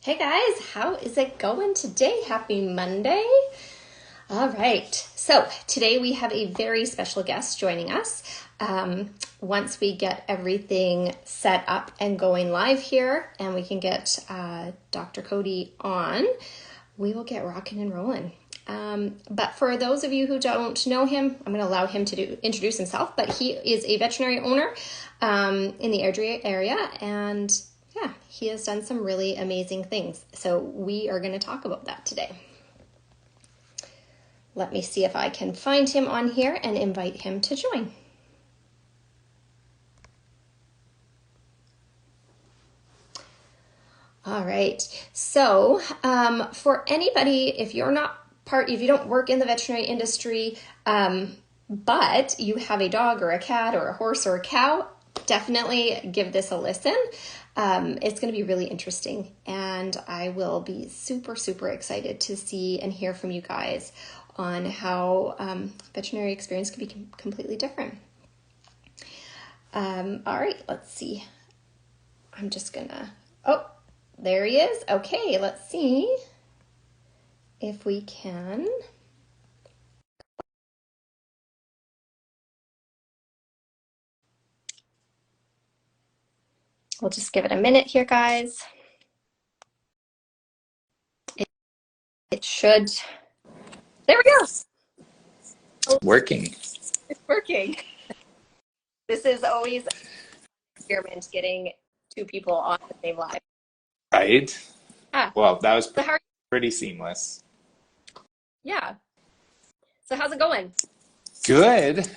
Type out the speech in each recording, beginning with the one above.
Hey guys, how is it going today? Happy Monday. All right, so today we have a very special guest joining us. Once we get everything set up and going live here and we can get Dr. Cody on, we will get rocking and rolling. But for those of you who don't know him, I'm going to allow him to introduce himself, but he is a veterinary owner in the Airdrie area, and yeah, he has done some really amazing things. So we are going to talk about that today. Let me see if I can find him on here and invite him to join. All right, so for anybody, if you don't work in the veterinary industry, but you have a dog or a cat or a horse or a cow, definitely give this a listen. It's going to be really interesting, and I will be super, super excited to see and hear from you guys on how veterinary experience can be completely different. All right, let's see. I'm just gonna, oh, there he is. Okay, let's see if we can. We'll just give it a minute here, guys. It should, there we go. Working. It's working. This is always an experiment, getting two people on the same live. Right? Well, that was So how are pretty seamless. Yeah. So how's it going? Good.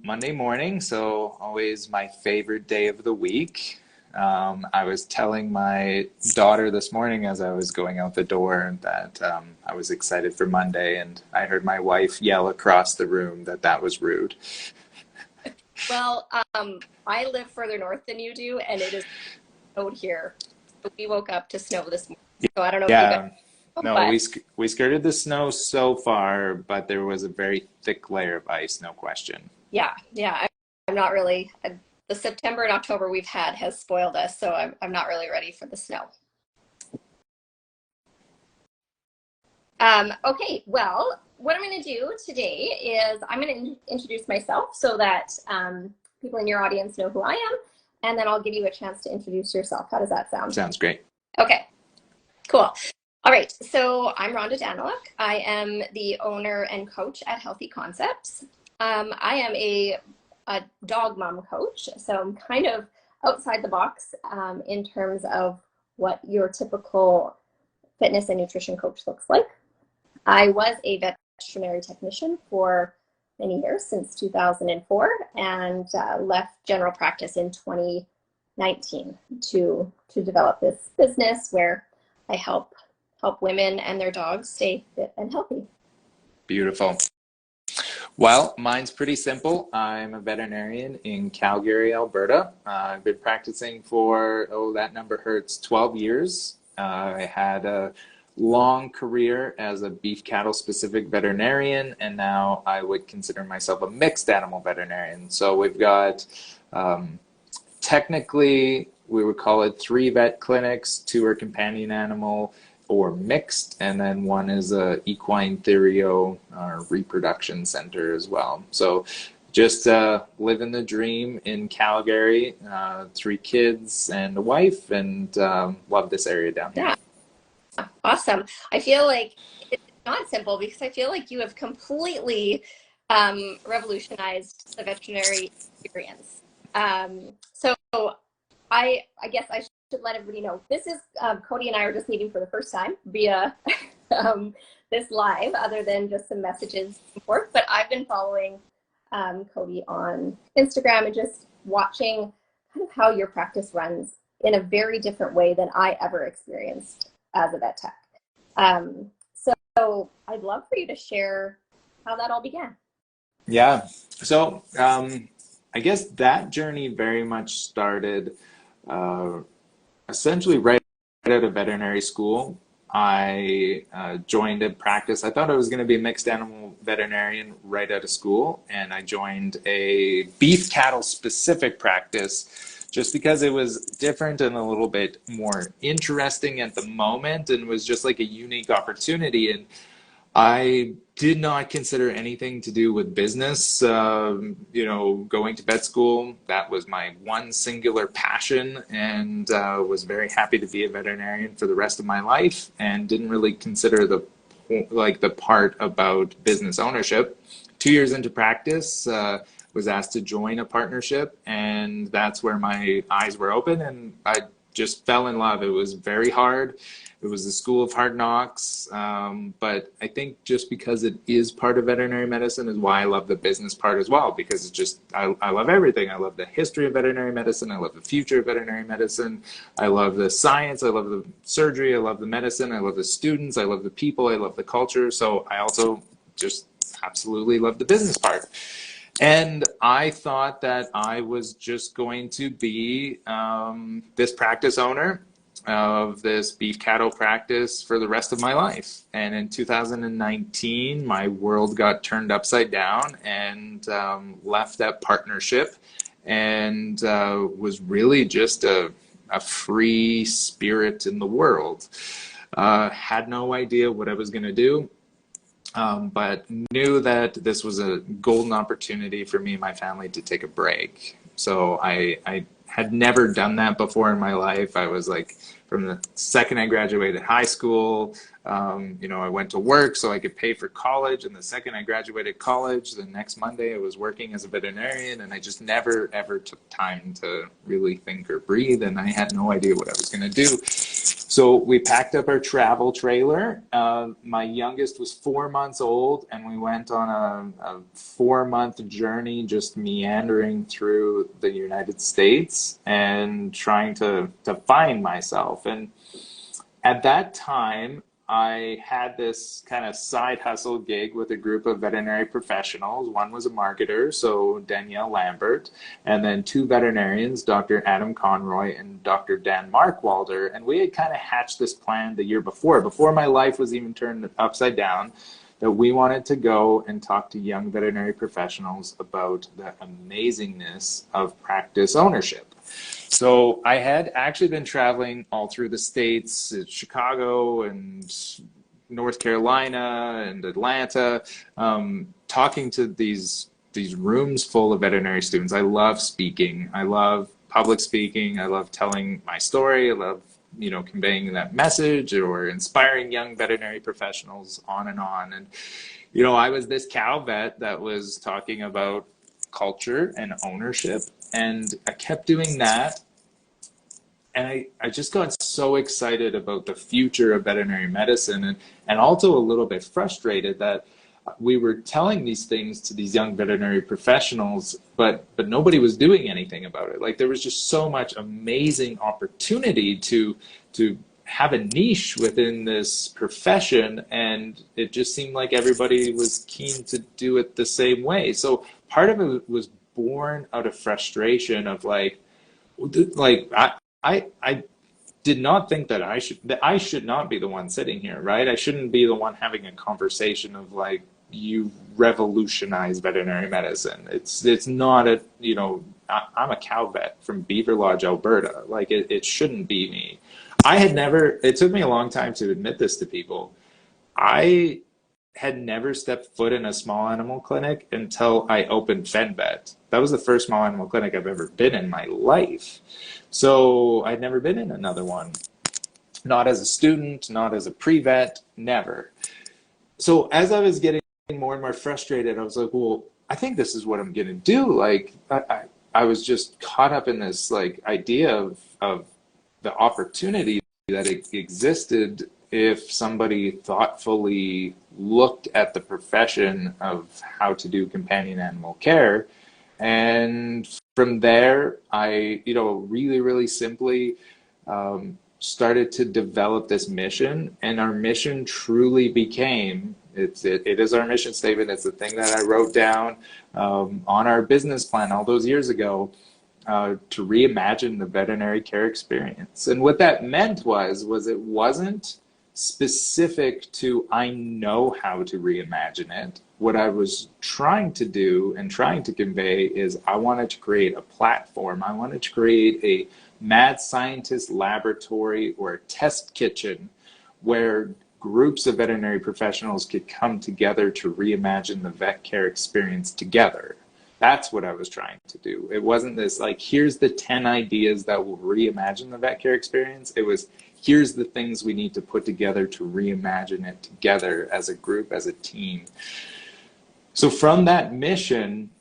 Monday morning, so always my favorite day of the week. I was telling my daughter this morning as I was going out the door that I was excited for Monday, and I heard my wife yell across the room that was rude. Well, I live further north than you do, and it is snowed here. So we woke up to snow this morning. So I don't know if you guys No, but we skirted the snow so far, but there was a very thick layer of ice, no question. yeah, I'm not really, the September and October we've had has spoiled us, so I'm not really ready for the snow. Okay, well, what I'm going to do today is I'm going to introduce myself so that people in your audience know who I am, and then I'll give you a chance to introduce yourself. How does that sound? Sounds great. Okay, cool. All right, so I'm Rhonda Daniluk. I am the owner and coach at Healthy Concepts. I am a dog mom coach, so I'm kind of outside the box in terms of what your typical fitness and nutrition coach looks like. I was a veterinary technician for many years, since 2004, and left general practice in 2019 to develop this business where I help women and their dogs stay fit and healthy. Beautiful. Well, mine's pretty simple. I'm a veterinarian in Calgary, Alberta. I've been practicing for, that number hurts, 12 years. I had a long career as a beef cattle specific veterinarian, and now I would consider myself a mixed animal veterinarian. So we've got, technically, we would call it 3 vet clinics, 2 are companion animal or mixed, and then 1 is a equine therio reproduction center as well. So just living the dream in Calgary, 3 kids and a wife, and love this area down here. Yeah, awesome. I feel like it's not simple because I feel like you have completely revolutionized the veterinary experience. So I guess I should let everybody know, this is Cody and I are just meeting for the first time via this live, other than just some messages and forth. But I've been following Cody on Instagram and just watching kind of how your practice runs in a very different way than I ever experienced as a vet tech. So I'd love for you to share how that all began. Yeah, so I guess that journey very much started essentially right out of veterinary school. I joined a practice. I thought I was going to be a mixed animal veterinarian right out of school, and I joined a beef cattle specific practice just because it was different and a little bit more interesting at the moment and was just like a unique opportunity. And I did not consider anything to do with business. Going to vet school, that was my one singular passion, and was very happy to be a veterinarian for the rest of my life, and didn't really consider the part about business ownership. 2 years into practice, was asked to join a partnership, and that's where my eyes were open, and I just fell in love. It was very hard. It was the school of hard knocks, but I think just because it is part of veterinary medicine is why I love the business part as well, because it's just, I love everything. I love the history of veterinary medicine. I love the future of veterinary medicine. I love the science. I love the surgery. I love the medicine. I love the students. I love the people. I love the culture. So I also just absolutely love the business part. And I thought that I was just going to be this practice owner of this beef cattle practice for the rest of my life. And in 2019, my world got turned upside down, and left that partnership, and was really just a free spirit in the world. Had no idea what I was going to do. But knew that this was a golden opportunity for me and my family to take a break. So I had never done that before in my life. I was like, from the second I graduated high school, I went to work so I could pay for college. And the second I graduated college, the next Monday I was working as a veterinarian, and I just never, ever took time to really think or breathe. And I had no idea what I was going to do. So we packed up our travel trailer. My youngest was 4 months old, and we went on a 4-month journey, just meandering through the United States and trying to find myself. And at that time, I had this kind of side hustle gig with a group of veterinary professionals. One was a marketer, so Danielle Lambert, and then 2 veterinarians, Dr. Adam Conroy and Dr. Dan Markwalder. And we had kind of hatched this plan the year before my life was even turned upside down, that we wanted to go and talk to young veterinary professionals about the amazingness of practice ownership. So I had actually been traveling all through the states, Chicago and North Carolina and Atlanta, talking to these rooms full of veterinary students. I love speaking. I love public speaking. I love telling my story. I love, conveying that message or inspiring young veterinary professionals on and on. And, I was this cow vet that was talking about culture and ownership. And I kept doing that. And I just got so excited about the future of veterinary medicine, and also a little bit frustrated that we were telling these things to these young veterinary professionals, but nobody was doing anything about it. Like, there was just so much amazing opportunity to have a niche within this profession, and it just seemed like everybody was keen to do it the same way. So part of it was born out of frustration of I did not think that I should not be the one sitting here, right? I shouldn't be the one having a conversation of like, you revolutionize veterinary medicine. It's not I'm a cow vet from Beaver Lodge, Alberta. Like, it shouldn't be me. It took me a long time to admit this to people. I had never stepped foot in a small animal clinic until I opened Fen Vet. That was the first small animal clinic I've ever been in my life. So I'd never been in another one. Not as a student, not as a pre-vet, never. So as I was getting more and more frustrated, I was like, well, I think this is what I'm going to do. Like, I was just caught up in this like idea of the opportunity that existed if somebody thoughtfully looked at the profession of how to do companion animal care. And from there, I, really, really simply started to develop this mission. And our mission truly became, it is our mission statement. It's the thing that I wrote down on our business plan all those years ago, to reimagine the veterinary care experience. And what that meant was it wasn't specific to I know how to reimagine it. What I was trying to do and trying to convey is I wanted to create a platform. I wanted to create a mad scientist laboratory or a test kitchen where groups of veterinary professionals could come together to reimagine the vet care experience together. That's what I was trying to do. It wasn't this like, here's the 10 ideas that will reimagine the vet care experience. It was, here's the things we need to put together to reimagine it together as a group, as a team. So from that mission,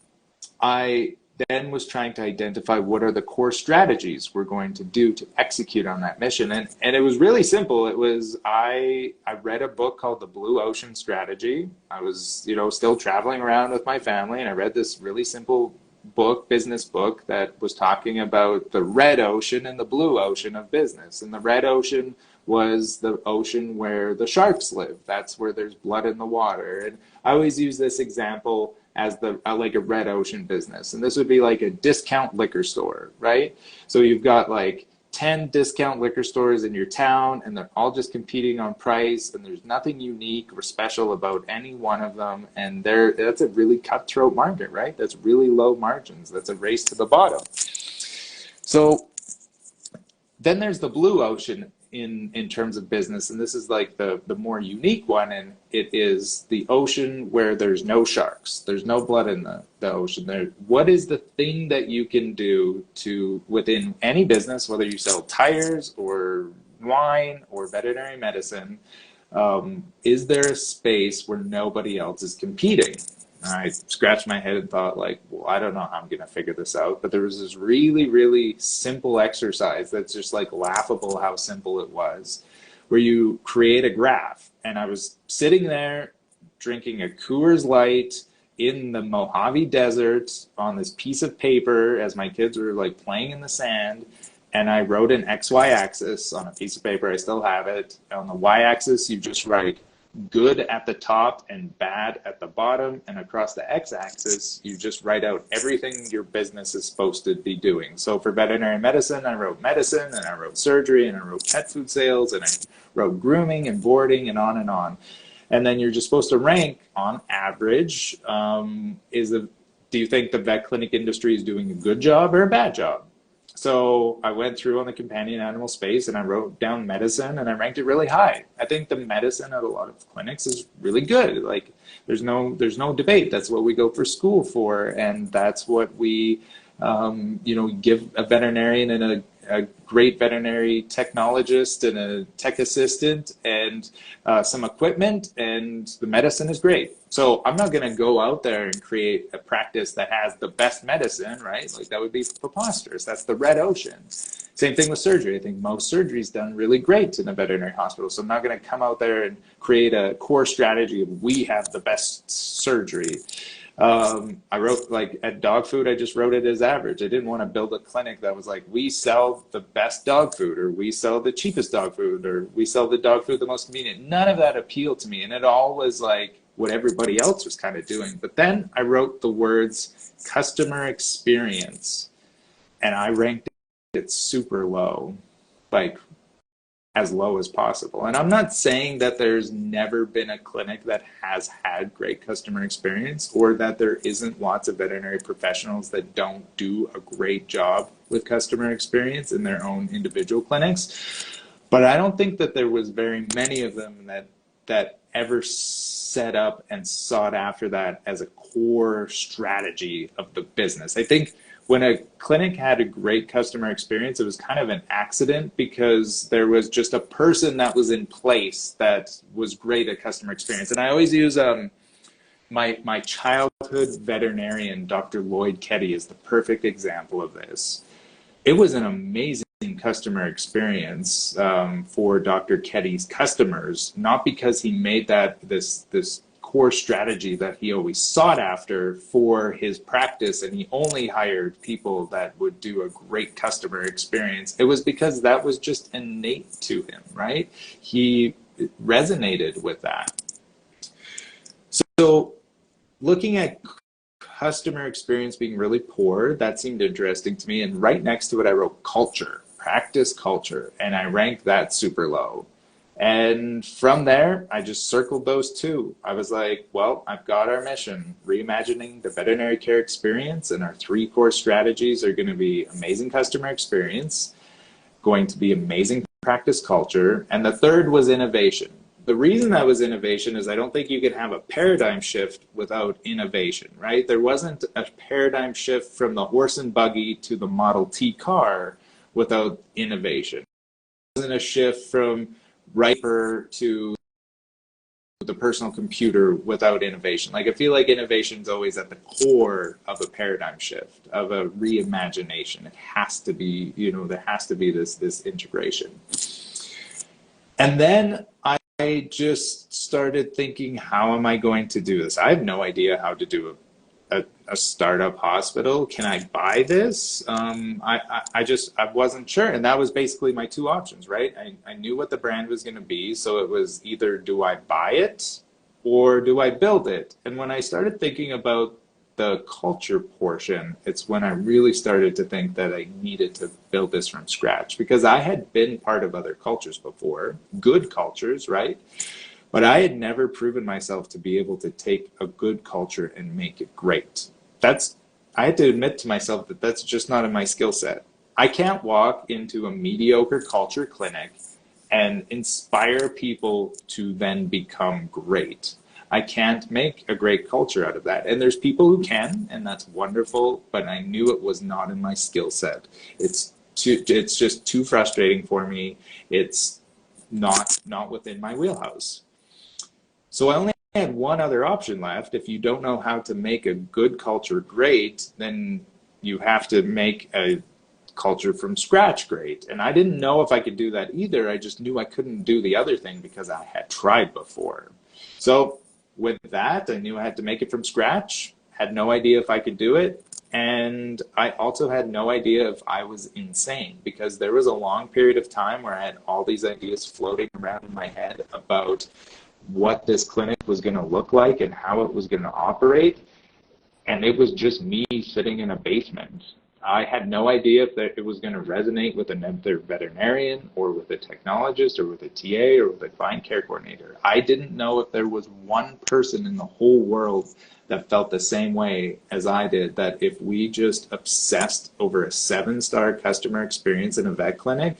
I then was trying to identify what are the core strategies we're going to do to execute on that mission. And it was really simple. It was, I read a book called The Blue Ocean Strategy. I was, still traveling around with my family, and I read this really simple book, business book, that was talking about the red ocean and the blue ocean of business. And the red ocean was the ocean where the sharks live. That's where there's blood in the water. And I always use this example as like a red ocean business. And this would be like a discount liquor store, right? So you've got like 10 discount liquor stores in your town, and they're all just competing on price, and there's nothing unique or special about any one of them. And that's a really cutthroat market, right? That's really low margins. That's a race to the bottom. So then there's the blue ocean in terms of business, and this is like the more unique one, and it is the ocean where there's no sharks, there's no blood in the ocean. What is the thing that you can do to, within any business, whether you sell tires or wine or veterinary medicine, is there a space where nobody else is competing? I scratched my head and thought, like, well, I don't know how I'm going to figure this out. But there was this really, really simple exercise that's just like laughable how simple it was, where you create a graph. And I was sitting there drinking a Coors Light in the Mojave Desert on this piece of paper as my kids were like playing in the sand. And I wrote an XY axis on a piece of paper. I still have it. On the Y axis, you just write good at the top and bad at the bottom, and across the x-axis you just write out everything your business is supposed to be doing. So for veterinary medicine, I wrote medicine, and I wrote surgery, and I wrote pet food sales, and I wrote grooming and boarding, and on and on. And then you're just supposed to rank on average. Do you think the vet clinic industry is doing a good job or a bad job? So I went through on the companion animal space, and I wrote down medicine, and I ranked it really high. I think the medicine at a lot of clinics is really good. Like there's no debate. That's what we go for school for, and that's what we give a veterinarian and a great veterinary technologist and a tech assistant and some equipment, and the medicine is great. So I'm not going to go out there and create a practice that has the best medicine, right? Like that would be preposterous. That's the red ocean. Same thing with surgery. I think most surgery is done really great in a veterinary hospital. So I'm not going to come out there and create a core strategy of we have the best surgery. I wrote, like, at dog food, I just wrote it as average. I didn't want to build a clinic that was like, we sell the best dog food, or we sell the cheapest dog food, or we sell the dog food the most convenient. None of that appealed to me, and it all was like what everybody else was kind of doing. But then I wrote the words customer experience, and I ranked it super low, like as low as possible. And I'm not saying that there's never been a clinic that has had great customer experience, or that there isn't lots of veterinary professionals that don't do a great job with customer experience in their own individual clinics. But I don't think that there was very many of them that ever set up and sought after that as a core strategy of the business. I think when a clinic had a great customer experience, it was kind of an accident, because there was just a person that was in place that was great at customer experience. And I always use my childhood veterinarian, Dr. Lloyd Ketty, is the perfect example of this. It was an amazing customer experience for Dr. Ketty's customers, not because he made that this core strategy that he always sought after for his practice, and he only hired people that would do a great customer experience. It was because that was just innate to him, right? He resonated with that. So looking at customer experience being really poor, that seemed interesting to me. And right next to it, I wrote culture, practice culture, and I ranked that super low. And from there, I just circled those two. I was like, well, I've got our mission, reimagining the veterinary care experience, and our three core strategies are going to be amazing customer experience, going to be amazing practice culture, and the third was innovation. The reason that was innovation is I don't think you can have a paradigm shift without innovation, right? There wasn't a paradigm shift from the horse and buggy to the Model T car without innovation. There wasn't a shift from Riper to the personal computer without innovation. Like, I feel like innovation is always at the core of a paradigm shift, of a reimagination. It has to be, there has to be this integration. And then I just started thinking, how am I going to do this? I have no idea how to do a startup hospital. Can I buy this? I wasn't sure. And that was basically my two options, right? I knew what the brand was going to be. So it was either, do I buy it or do I build it? And when I started thinking about the culture portion, it's when I really started to think that I needed to build this from scratch, because I had been part of other cultures before, good cultures, right? But I had never proven myself to be able to take a good culture and make it great. I had to admit to myself that that's just not in my skill set. I can't walk into a mediocre culture clinic and inspire people to then become great. I can't make a great culture out of that. And there's people who can, and that's wonderful, but I knew it was not in my skill set. It's just too frustrating for me. It's not within my wheelhouse. So I only had one other option left. If you don't know how to make a good culture great, then you have to make a culture from scratch great. And I didn't know if I could do that either. I just knew I couldn't do the other thing because I had tried before. So with that, I knew I had to make it from scratch, had no idea if I could do it. And I also had no idea if I was insane, because there was a long period of time where I had all these ideas floating around in my head about what this clinic was going to look like and how it was going to operate. And it was just me sitting in a basement. I had no idea if it was going to resonate with another veterinarian or with a technologist or with a TA or with a client care coordinator. I didn't know if there was one person in the whole world that felt the same way as I did, that if we just obsessed over a 7-star customer experience in a vet clinic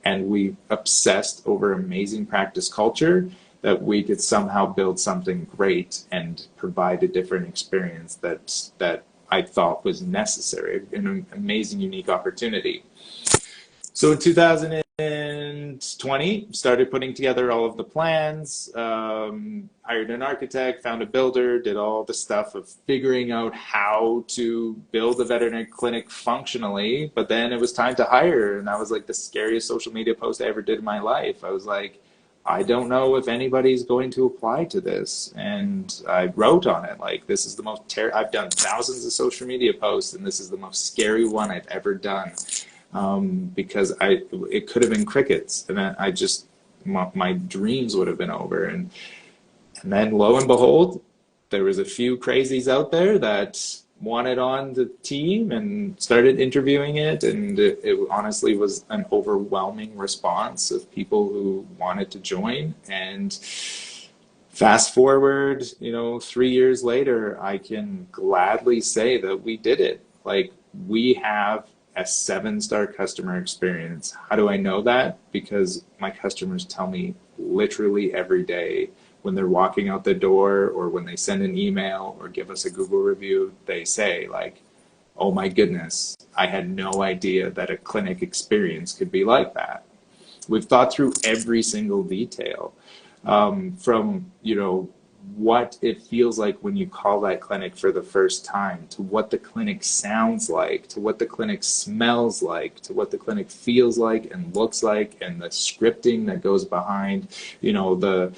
and we obsessed over amazing practice culture, that we could somehow build something great and provide a different experience that I thought was necessary, an amazing, unique opportunity. So in 2020, started putting together all of the plans, hired an architect, found a builder, did all the stuff of figuring out how to build a veterinary clinic functionally. But then it was time to hire, and that was like the scariest social media post I ever did in my life. I was like, I don't know if anybody's going to apply to this. And I wrote on it, like, this is the most I've done thousands of social media posts, and this is the most scary one I've ever done. Because it could have been crickets, and I just, my dreams would have been over. And then lo and behold, there was a few crazies out there that wanted on the team and started interviewing it, and it honestly was an overwhelming response of people who wanted to join. And fast forward, 3 years later, I can gladly say that we did it. Like, we have a 7-star customer experience. How do I know that? Because my customers tell me literally every day, when they're walking out the door or when they send an email or give us a Google review, they say, like, oh my goodness, I had no idea that a clinic experience could be like that. We've thought through every single detail, from, what it feels like when you call that clinic for the first time, to what the clinic sounds like, to what the clinic smells like, to what the clinic feels like and looks like, and the scripting that goes behind, the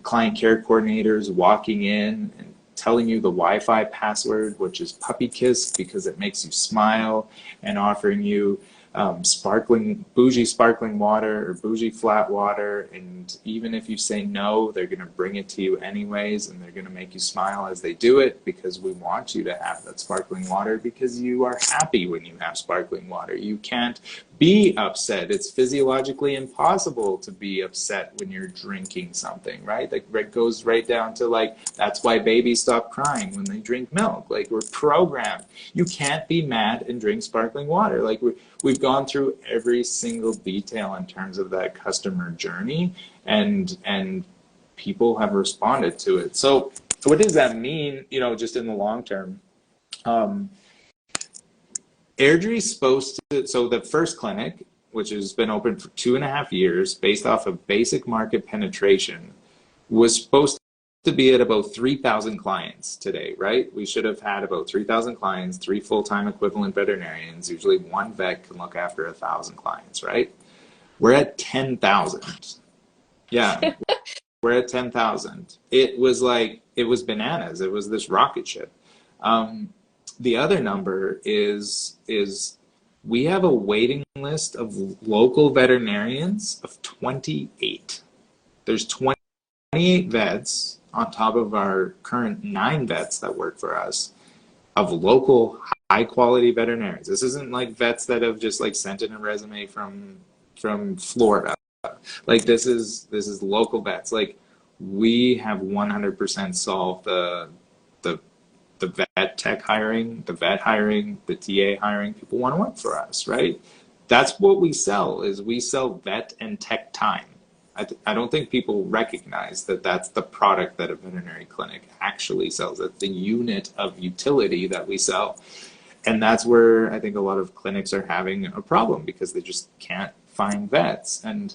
client care coordinators walking in and telling you the Wi-Fi password, which is puppy kiss because it makes you smile, and offering you bougie sparkling water or bougie flat water. And even if you say no, they're going to bring it to you anyways, and they're going to make you smile as they do it, because we want you to have that sparkling water, because you are happy when you have sparkling water. You can't be upset. It's physiologically impossible to be upset when you're drinking something, right? Like it goes right down to like, that's why babies stop crying when they drink milk. Like we're programmed. You can't be mad and drink sparkling water. Like we've gone through every single detail in terms of that customer journey, and people have responded to it. So what does that mean, you know, just in the long term? Airdrie's supposed to, so the first clinic, which has been open for 2.5 years, based off of basic market penetration, was supposed to be at about 3,000 clients today, right? We should have had about 3,000 clients, 3 full-time equivalent veterinarians. Usually one vet can look after 1,000 clients, right? We're at 10,000. Yeah, we're at 10,000. It was like, it was bananas. It was this rocket ship. The other number is we have a waiting list of local veterinarians of 28. There's 28 vets on top of our current 9 vets that work for us, of local high quality veterinarians. This isn't like vets that have just like sent in a resume from Florida. Like this is local vets. Like we have 100% solved the vet tech hiring, the vet hiring, the TA hiring. People want to work for us, right? That's what we sell, is we sell vet and tech time. I don't think people recognize that that's the product that a veterinary clinic actually sells. It's the unit of utility that we sell. And that's where I think a lot of clinics are having a problem, because they just can't find vets. And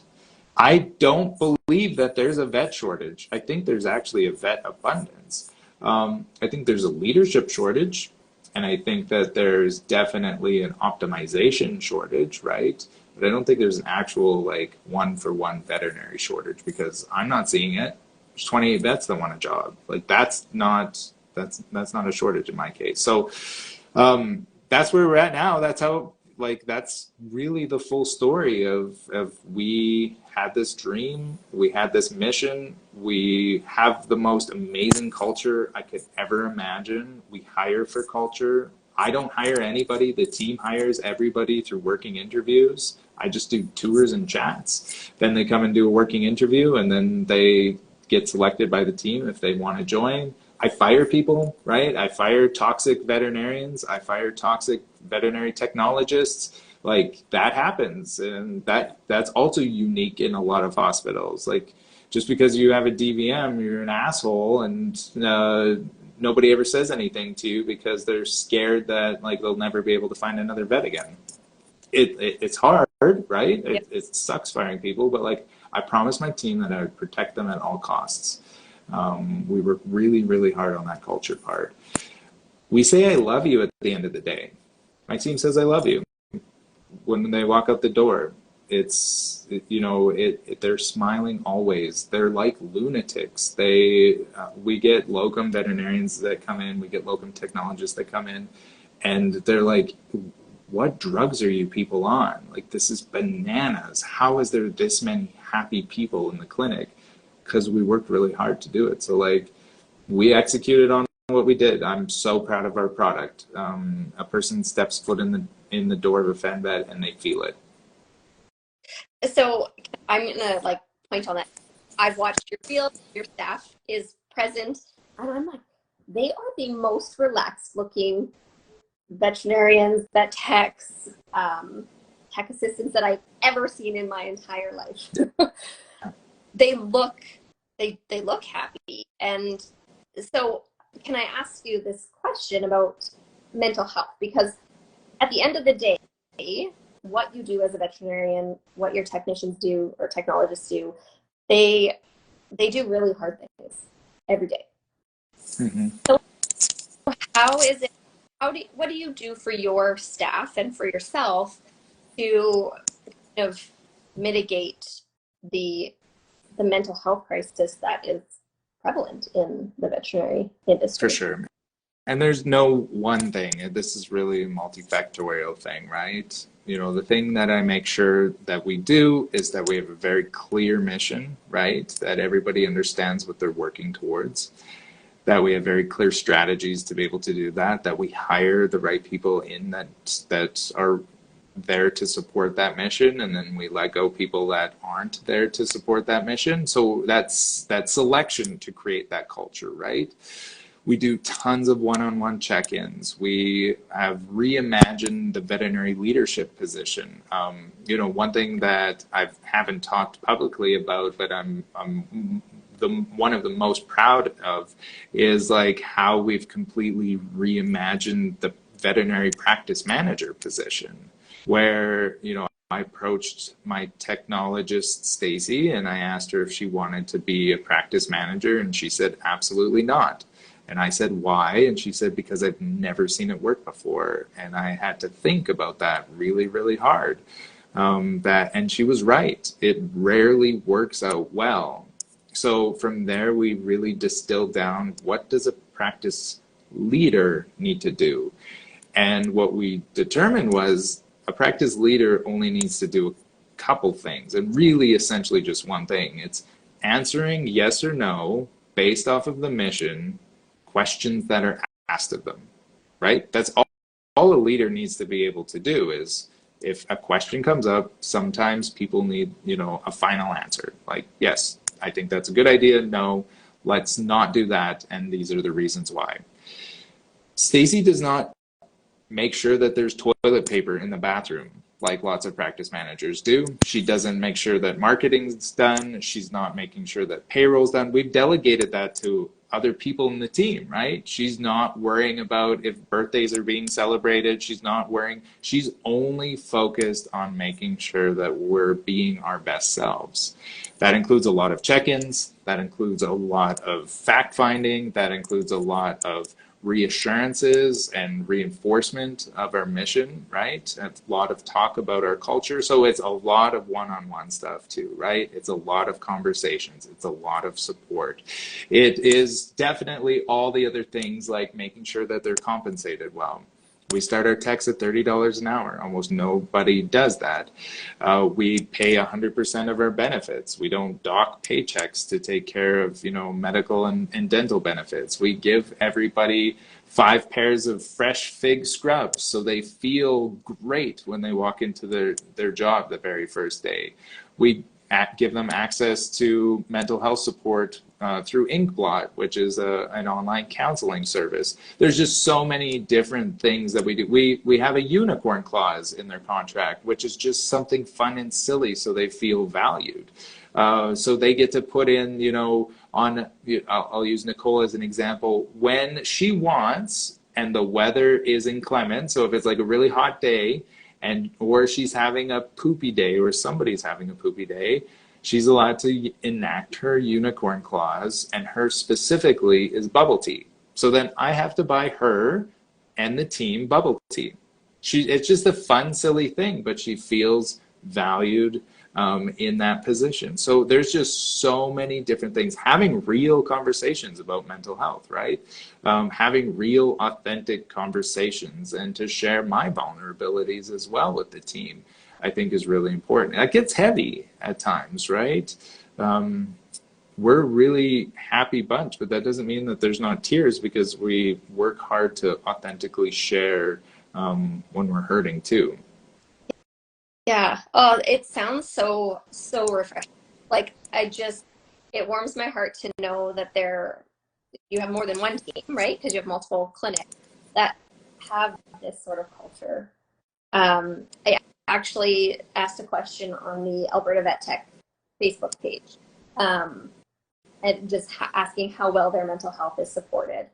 I don't believe that there's a vet shortage. I think there's actually a vet abundance. I think there's a leadership shortage, and I think that there's definitely an optimization shortage, right? But I don't think there's an actual like one-for-one veterinary shortage, because I'm not seeing it. There's 28 vets that want a job. Like that's not a shortage in my case. So that's where we're at now. That's how, like, that's really the full story of we had this dream, we had this mission, we have the most amazing culture I could ever imagine. We hire for culture. I don't hire anybody. The team hires everybody through working interviews. I just do tours and chats. Then they come and do a working interview, and then they get selected by the team if they want to join. I fire people, right? I fire toxic veterinarians. I fire toxic veterinary technologists. Like that happens, and that's also unique in a lot of hospitals. Like just because you have a DVM, you're an asshole, and nobody ever says anything to you because they're scared that like they'll never be able to find another vet again. It's hard, right? Yep. It sucks firing people, but like I promised my team that I would protect them at all costs. We work really, really hard on that culture part. We say I love you at the end of the day. My team says I love you when they walk out the door. They're smiling always. They're like lunatics. We get locum veterinarians that come in, we get locum technologists that come in, and they're like, what drugs are you people on? Like, this is bananas. How is there this many happy people in the clinic? Because we worked really hard to do it. So like, we executed on what we did. I'm so proud of our product. A person steps foot in the door of a Fen Vet and they feel it. So I'm gonna like point on that. I've watched your field. Your staff is present, and I'm like, they are the most relaxed looking veterinarians, vet techs, tech assistants that I've ever seen in my entire life. They look happy. And so can I ask you this question about mental health? Because at the end of the day, what you do as a veterinarian, what your technicians do or technologists do, they do really hard things every day. Mm-hmm. So how is it, what do you do for your staff and for yourself to kind of mitigate the mental health crisis that is prevalent in the veterinary industry? For sure. And there's no one thing. This is really a multifactorial thing, right? The thing that I make sure that we do is that we have a very clear mission, right? That everybody understands what they're working towards, that we have very clear strategies to be able to do that, that we hire the right people in that are there to support that mission, and then we let go people that aren't there to support that mission. So that's that selection to create that culture, right? We do tons of one-on-one check-ins. We have reimagined the veterinary leadership position. One thing that I haven't talked publicly about, but I'm one of the most proud of, is like how we've completely reimagined the veterinary practice manager position, where I approached my technologist Stacy and I asked her if she wanted to be a practice manager, and she said absolutely not. And I said, why? And she said, because I've never seen it work before. And I had to think about that really, really hard. And she was right. It rarely works out well. So from there, we really distilled down, what does a practice leader need to do? And what we determined was a practice leader only needs to do a couple things, and really essentially just one thing. It's answering yes or no based off of the mission, questions that are asked of them, right? That's all a leader needs to be able to do. Is if a question comes up, sometimes people need, a final answer. Like, yes, I think that's a good idea. No, let's not do that. And these are the reasons why. Stacy does not make sure that there's toilet paper in the bathroom like lots of practice managers do. She doesn't make sure that marketing's done. She's not making sure that payroll's done. We've delegated that to other people in the team, right? She's not worrying about if birthdays are being celebrated. She's only focused on making sure that we're being our best selves. That includes a lot of check-ins. That includes a lot of fact-finding. That includes a lot of reassurances and reinforcement of our mission, right? A lot of talk about our culture. So it's a lot of one-on-one stuff too, right? It's a lot of conversations. It's a lot of support. It is definitely all the other things, like making sure that they're compensated well. We start our techs at $30 an hour. Almost nobody does that. We pay 100% of our benefits. We don't dock paychecks to take care of, medical and dental benefits. We give everybody 5 pairs of fresh fig scrubs so they feel great when they walk into their job the very first day. We give them access to mental health support through Inkblot, which is an online counseling service. There's just so many different things that we do. We have a unicorn clause in their contract, which is just something fun and silly so they feel valued. So they get to put in, I'll use Nicole as an example, when she wants and the weather is inclement, so if it's like a really hot day, or she's having a poopy day, or somebody's having a poopy day, she's allowed to enact her unicorn clause, and her specifically is bubble tea. So then I have to buy her and the team bubble tea. It's just a fun, silly thing, but she feels valued in that position. So there's just so many different things. Having real conversations about mental health, right? Having real, authentic conversations, and to share my vulnerabilities as well with the team, I think is really important. That gets heavy at times, right? We're a really happy bunch, but that doesn't mean that there's not tears, because we work hard to authentically share when we're hurting too. Yeah. Oh, it sounds so refreshing. Like, it warms my heart to know that you have more than one team, right? Because you have multiple clinics that have this sort of culture. I actually asked a question on the Alberta Vet Tech Facebook page, and just asking how well their mental health is supported.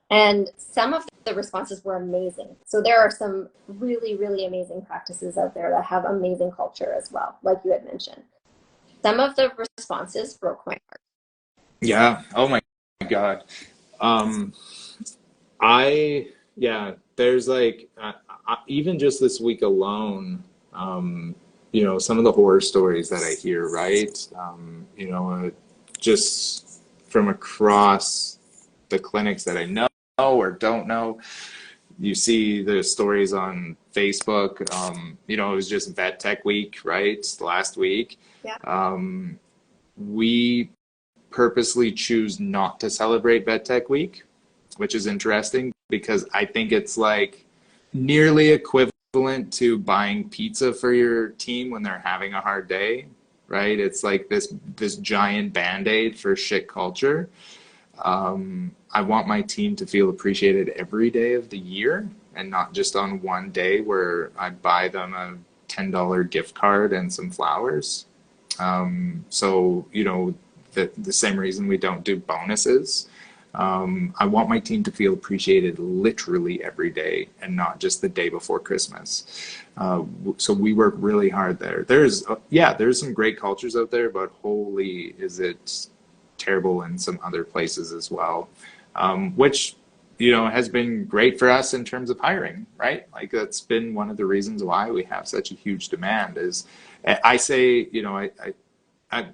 And some of the responses were amazing. So there are some really, really amazing practices out there that have amazing culture as well, like you had mentioned. Some of the responses broke my heart. Yeah. Oh my God. There's like, even just this week alone, some of the horror stories that I hear, right? Just from across the clinics that I know or don't know. You see the stories on Facebook. It was just Vet Tech Week, right? Last week. Yeah. We purposely choose not to celebrate Vet Tech Week, which is interesting because I think it's like nearly equivalent equivalent to buying pizza for your team when they're having a hard day, right? It's like this giant band-aid for shit culture. I want my team to feel appreciated every day of the year and not just on one day where I buy them a $10 gift card and some flowers. So, you know, the same reason we don't do bonuses. I want my team to feel appreciated literally every day and not just the day before Christmas. So we work really hard there. There's some great cultures out there, but holy is it terrible in some other places as well, which, you know, has been great for us in terms of hiring, right? Like that's been one of the reasons why we have such a huge demand is I say, you know, I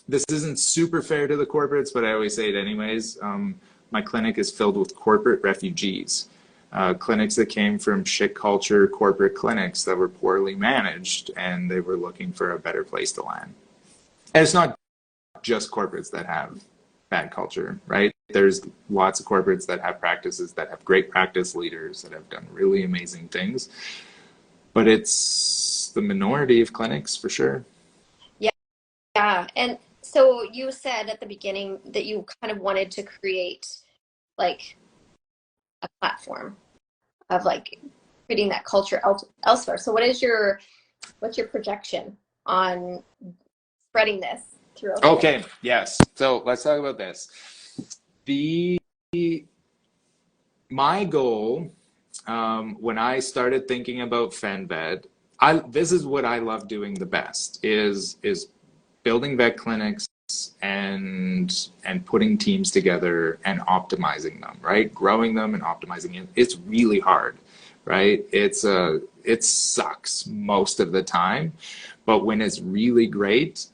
this isn't super fair to the corporates, but I always say it anyways. My clinic is filled with corporate refugees, clinics that came from shit culture corporate clinics that were poorly managed and they were looking for a better place to land. And it's not just corporates that have bad culture, right? There's lots of corporates that have practices that have great practice leaders that have done really amazing things, but it's the minority of clinics for sure. Yeah. And so you said at the beginning that you kind of wanted to create like a platform of like creating that culture elsewhere. So what's your projection on spreading this throughout the Okay, yes. So let's talk about this. The My goal, when I started thinking about Fen Vet, this is what I love doing the best is building vet clinics and putting teams together and optimizing them, right? Growing them and optimizing it. It's really hard, right? It sucks most of the time, but when it's really great,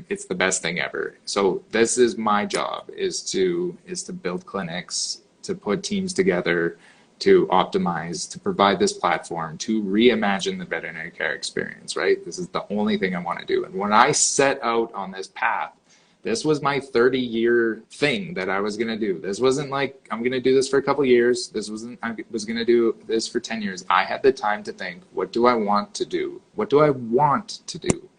it's the best thing ever. So this is my job is to build clinics, to put teams together, to optimize, to provide this platform, to reimagine the veterinary care experience, right? This is the only thing I want to do. And when I set out on this path, this was my 30-year thing that I was going to do. This wasn't like, I'm going to do this for a couple of years. This wasn't, I was going to do this for 10 years. I had the time to think, what do I want to do? What do I want to do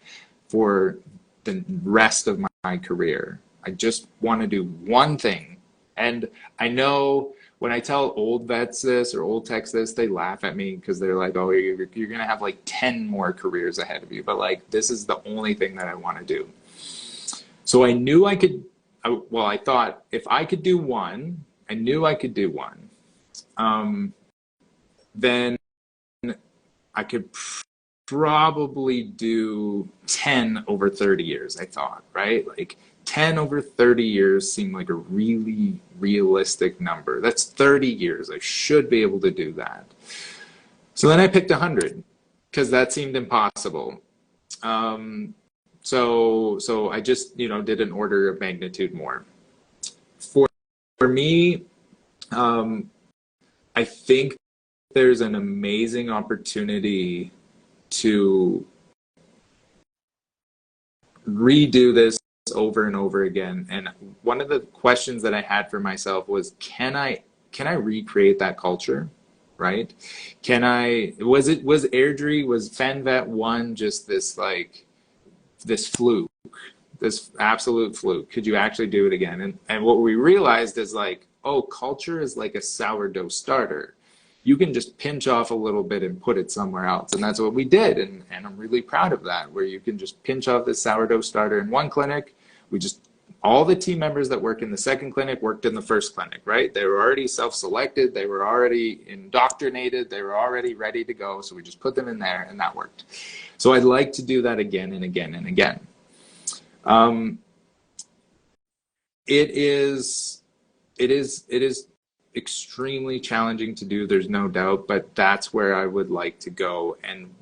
for the rest of my career? I just want to do one thing. And I know when I tell old vets this or old techs this, they laugh at me because they're like, oh, you're going to have like 10 more careers ahead of you. But like, this is the only thing that I want to do. So I knew I could, I thought if I could do one, I knew I could do one. Then I could probably do 10 over 30 years, I thought, right? Like 10 over 30 years seemed like a really realistic number. That's 30 years. I should be able to do that. So then I picked 100 because that seemed impossible. So I just, you know, did an order of magnitude more. For me, I think there's an amazing opportunity to redo this over and over again. And one of the questions that I had for myself was, can I recreate that culture? Right? Was Airdrie, was Fen Vet 1 just this like this fluke, this absolute fluke? Could you actually do it again? And what we realized is like, oh, culture is like a sourdough starter. You can just pinch off a little bit and put it somewhere else. And that's what we did. And I'm really proud of that, where you can just pinch off this sourdough starter in one clinic. All the team members that work in the second clinic worked in the first clinic, right? They were already self-selected. They were already indoctrinated. They were already ready to go. So we just put them in there and that worked. So I'd like to do that again and again and again. It is extremely challenging to do, there's no doubt, but that's where I would like to go. And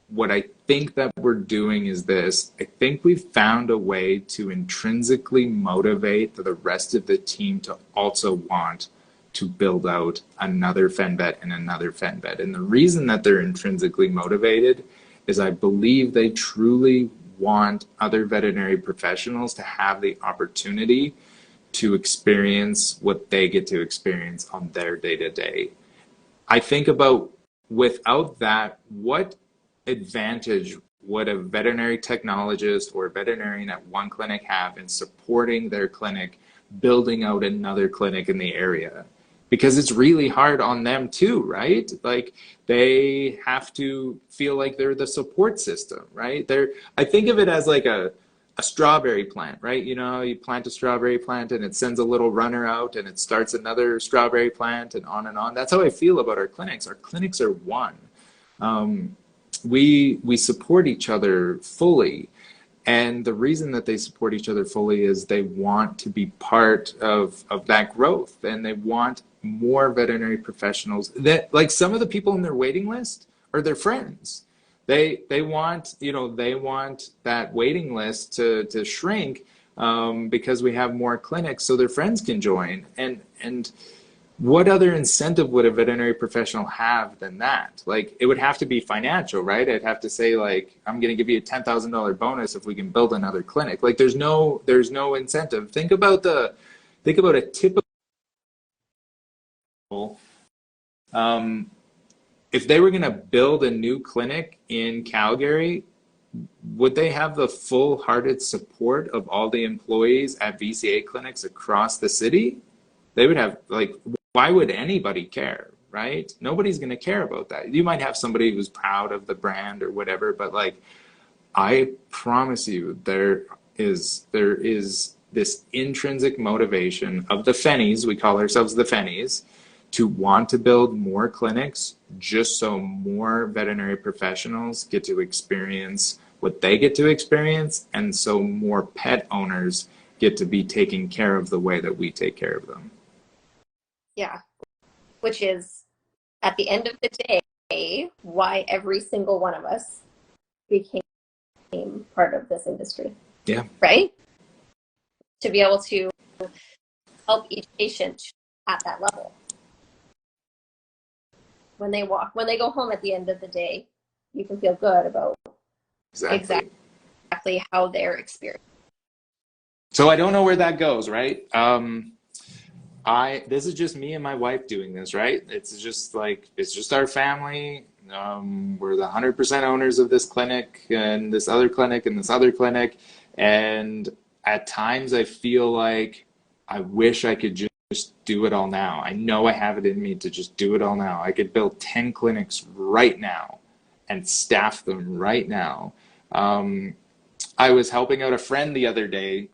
what I think that we're doing is this. I think we've found a way to intrinsically motivate the rest of the team to also want to build out another Fen Vet and another Fen Vet. And the reason that they're intrinsically motivated is I believe they truly want other veterinary professionals to have the opportunity to experience what they get to experience on their day-to-day. I think about without that, what advantage would a veterinary technologist or a veterinarian at one clinic have in supporting their clinic, building out another clinic in the area? Because it's really hard on them too, right? Like they have to feel like they're the support system, right? I think of it as like a strawberry plant, right? You know, you plant a strawberry plant and it sends a little runner out and it starts another strawberry plant and on and on. That's how I feel about our clinics. Our clinics are one. We support each other fully. And the reason that they support each other fully is they want to be part of that growth, and they want more veterinary professionals that, like, some of the people in their waiting list are their friends. They want, you know, they want that waiting list to shrink because we have more clinics so their friends can join. And what other incentive would a veterinary professional have than that? Like, it would have to be financial, right? I'd have to say, like, I'm going to give you a $10,000 bonus if we can build another clinic. Like, there's no incentive. Think about a typical, if they were going to build a new clinic in Calgary, would they have the full-hearted support of all the employees at VCA clinics across the city? They would have, like, why would anybody care, right? Nobody's going to care about that. You might have somebody who's proud of the brand or whatever, but, like, I promise you there is this intrinsic motivation of the Fennies, we call ourselves the Fennies, to want to build more clinics just so more veterinary professionals get to experience what they get to experience, and so more pet owners get to be taken care of the way that we take care of them. Yeah, which is, at the end of the day, why every single one of us became part of this industry. Yeah. Right? To be able to help each patient at that level. When they go home at the end of the day, you can feel good about exactly how they're experiencing. So I don't know where that goes, right? This is just me and my wife doing this, right? It's just our family. We're the 100% owners of this clinic and this other clinic and this other clinic. And at times I feel like I wish I could just do it all now. I know I have it in me to just do it all now. I could build 10 clinics right now and staff them right now. I was helping out a friend the other day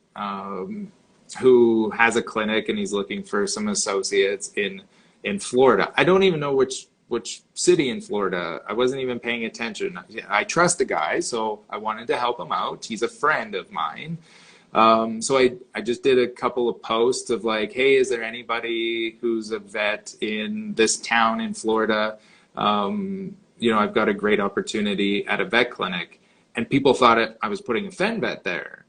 who has a clinic, and he's looking for some associates in Florida. I don't even know which city in Florida. I wasn't even paying attention. I trust the guy, so I wanted to help him out. He's a friend of mine. So I just did a couple of posts of like, hey, is there anybody who's a vet in this town in Florida? You know, I've got a great opportunity at a vet clinic. And people thought I was putting a Fen Vet there.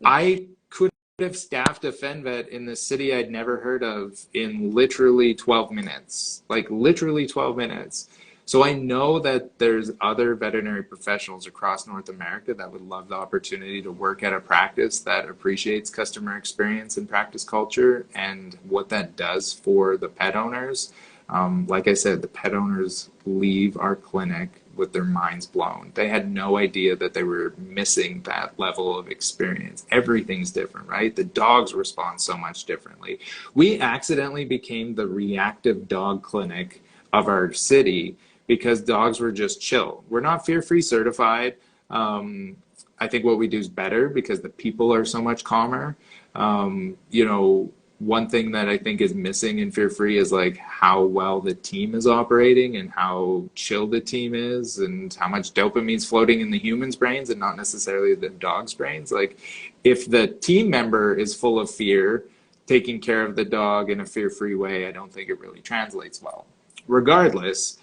I could have staffed a Fen Vet in the city I'd never heard of in literally 12 minutes. Like, literally 12 minutes. So I know that there's other veterinary professionals across North America that would love the opportunity to work at a practice that appreciates customer experience and practice culture and what that does for the pet owners. Like I said, the pet owners leave our clinic with their minds blown. They had no idea that they were missing that level of experience. Everything's different, right? The dogs respond so much differently. We accidentally became the reactive dog clinic of our city because dogs were just chill. We're not fear-free certified. I think what we do is better because the people are so much calmer. You know, one thing that I think is missing in Fear Free is like how well the team is operating and how chill the team is and how much dopamine's floating in the humans' brains and not necessarily the dog's brains. Like, if the team member is full of fear, taking care of the dog in a fear-free way, I don't think it really translates well. Regardless,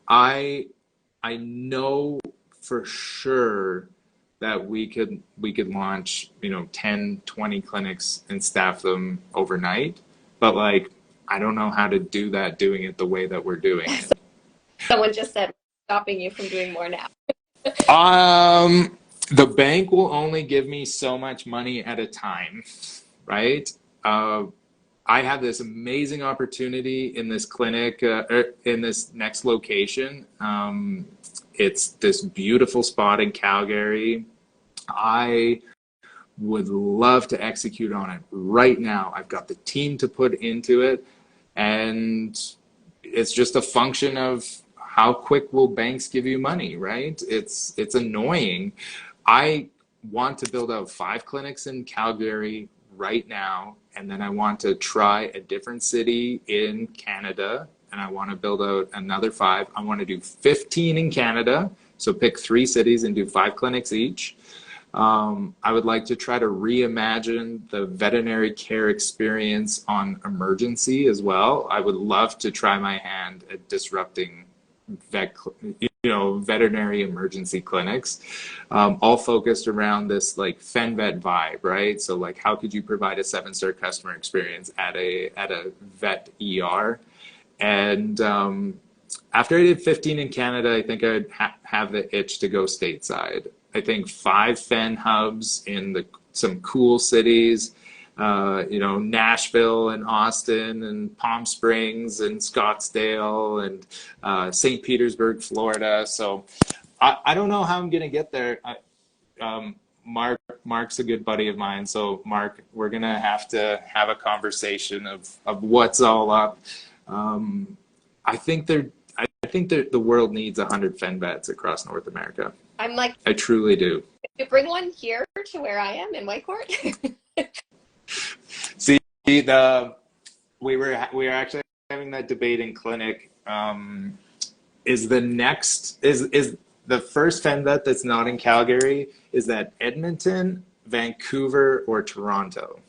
I know for sure that we could launch, you know, 10, 20 clinics and staff them overnight. But like, I don't know how to do that, doing it the way that we're doing it. Someone just said, stopping you from doing more now. The bank will only give me so much money at a time, right? I have this amazing opportunity in this clinic, in this next location. It's this beautiful spot in Calgary. I would love to execute on it right now. I've got the team to put into it, and it's just a function of how quick will banks give you money, right? It's annoying. I want to build out 5 clinics in Calgary right now, and then I want to try a different city in Canada, and I want to build out another 5. I want to do 15 in Canada, so pick 3 cities and do 5 clinics each. I would like to try to reimagine the veterinary care experience on emergency as well. I would love to try my hand at disrupting veterinary emergency clinics, all focused around this like Fen Vet vibe, right? So like, how could you provide a 7-star customer experience at a vet ER? And after I did 15 in Canada, I think I'd have the itch to go stateside. I think 5 Fen hubs in some cool cities, Nashville and Austin and Palm Springs and Scottsdale and St. Petersburg, Florida. So I don't know how I'm going to get there. Mark's a good buddy of mine. So Mark, we're going to have a conversation of what's all up. I think the world needs 100 Fen Vets across North America. I truly do. You bring one here to where I am in Whitecourt. See, we were actually having that debate in clinic. Is the first Fen Vet that's not in Calgary, is that Edmonton, Vancouver, or Toronto?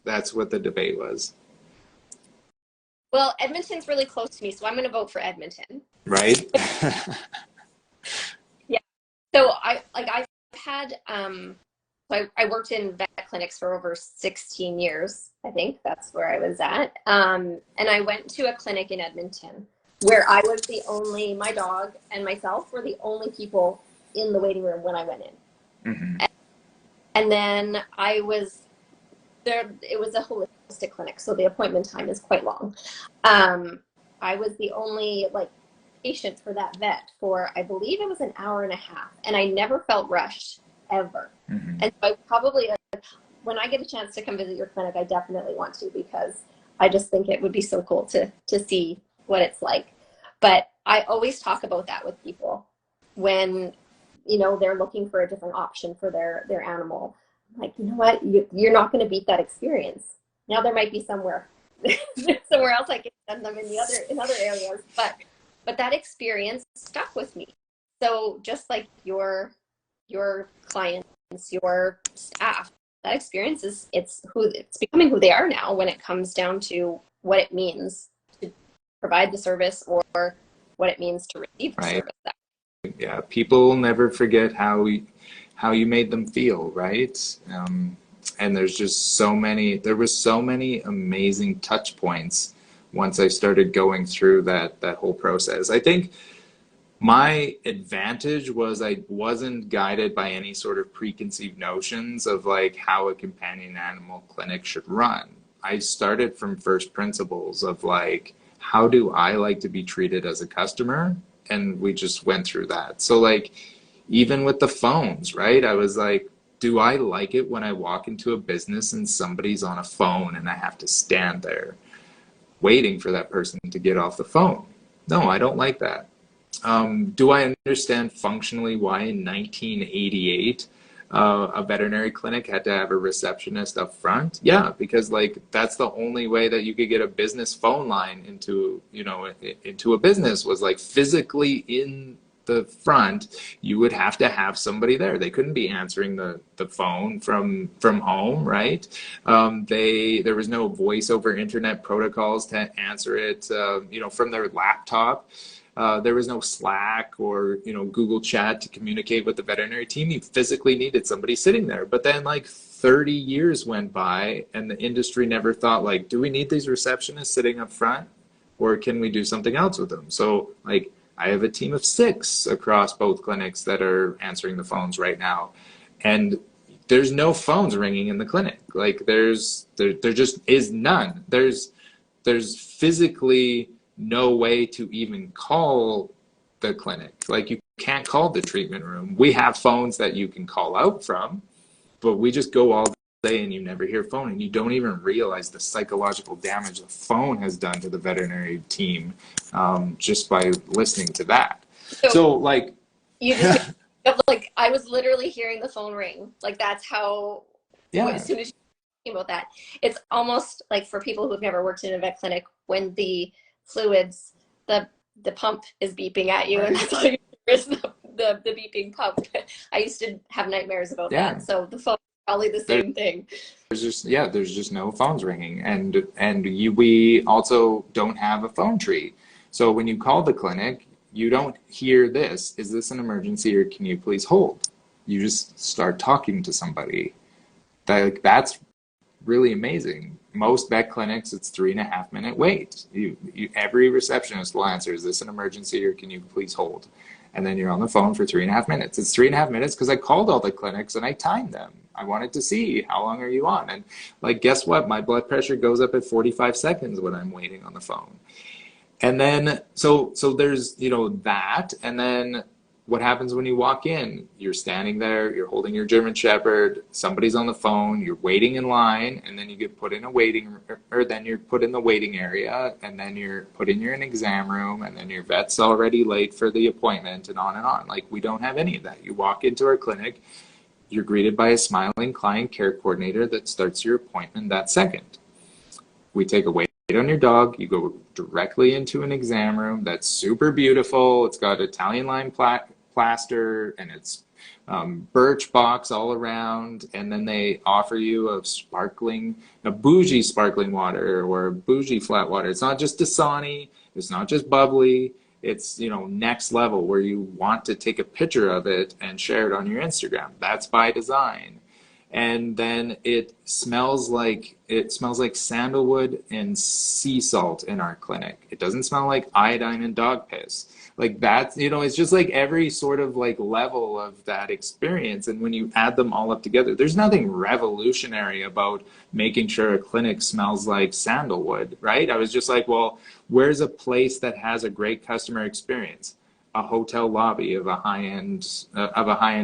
That's what the debate was. Well, Edmonton's really close to me, so I'm going to vote for Edmonton. Right? Yeah. So I've had I worked in vet clinics for over 16 years. I think that's where I was at. And I went to a clinic in Edmonton where I was my dog and myself were the only people in the waiting room when I went in. Mm-hmm. And then I was there. It was a holistic clinic, so the appointment time is quite long. I was the only patient for that vet for, I believe it was an hour and a half, and I never felt rushed ever. Mm-hmm. And so I probably, when I get a chance to come visit your clinic, I definitely want to, because I just think it would be so cool to see what it's like. But I always talk about that with people when, they're looking for a different option for their animal. Like, you know what, you're not going to beat that experience. Now there might be somewhere else I can send them in other areas, but that experience stuck with me. So just like your clients, your staff, that experience it's becoming who they are now when it comes down to what it means to provide the service or what it means to receive the service. Yeah, people never forget how you made them feel, right? And there was so many amazing touch points once I started going through that whole process. I think my advantage was I wasn't guided by any sort of preconceived notions of how a companion animal clinic should run. I started from first principles of how do I like to be treated as a customer? And we just went through that. So even with the phones, right? I was do I like it when I walk into a business and somebody's on a phone and I have to stand there waiting for that person to get off the phone? No, I don't like that. Do I understand functionally why in 1988 a veterinary clinic had to have a receptionist up front? Yeah, because that's the only way that you could get a business phone line into a business was physically in the front. You would have to have somebody there. They couldn't be answering the phone from home, right? There was no voice over internet protocols to answer it from their laptop. There was no Slack or Google Chat to communicate with the veterinary team. You physically needed somebody sitting there. But then 30 years went by and the industry never thought do we need these receptionists sitting up front, or can we do something else with them? So I have a team of 6 across both clinics that are answering the phones right now. And there's no phones ringing in the clinic. Like there just is none. There's physically no way to even call the clinic. Like you can't call the treatment room. We have phones that you can call out from, but we just go all day and you never hear phone, and you don't even realize the psychological damage the phone has done to the veterinary team, just by listening to that. So like you just like I was literally hearing the phone ring. Like that's how yeah. as soon as you're talking about that, it's almost like for people who've never worked in a vet clinic, when the fluids, the pump is beeping at you, right, and that's all you hear is the beeping pump. I used to have nightmares about that. So the phone is probably the same thing. There's just no phones ringing, and we also don't have a phone tree. So when you call the clinic, you don't hear this. Is this an emergency, or can you please hold? You just start talking to somebody. That's really amazing. Most vet clinics, it's 3.5 minute wait. Every receptionist will answer, is this an emergency, or can you please hold? And then you're on the phone for 3.5 minutes. It's 3.5 minutes because I called all the clinics and I timed them. I wanted to see how long are you on. And like, guess what? My blood pressure goes up at 45 seconds when I'm waiting on the phone. And then, so there's, that. And then what happens when you walk in? You're standing there, you're holding your German Shepherd, somebody's on the phone, you're waiting in line, and then you get put in a waiting, or then you're put in the waiting area, and then you're put in your exam room, and then your vet's already late for the appointment, and on and on. Like, we don't have any of that. You walk into our clinic, you're greeted by a smiling client care coordinator that starts your appointment that second. We take a weight on your dog, you go directly into an exam room that's super beautiful. It's got Italian lime plaster, and it's birch box all around, and then they offer you a bougie sparkling water or a bougie flat water. It's not just Dasani, it's not just bubbly, it's next level, where you want to take a picture of it and share it on your Instagram. That's by design. And then it smells like sandalwood and sea salt in our clinic. It doesn't smell like iodine and dog piss. Like that's, it's just like every sort of like level of that experience. And when you add them all up together, there's nothing revolutionary about making sure a clinic smells like sandalwood, right? I was just like, well, where's a place that has a great customer experience? A hotel lobby of a high-end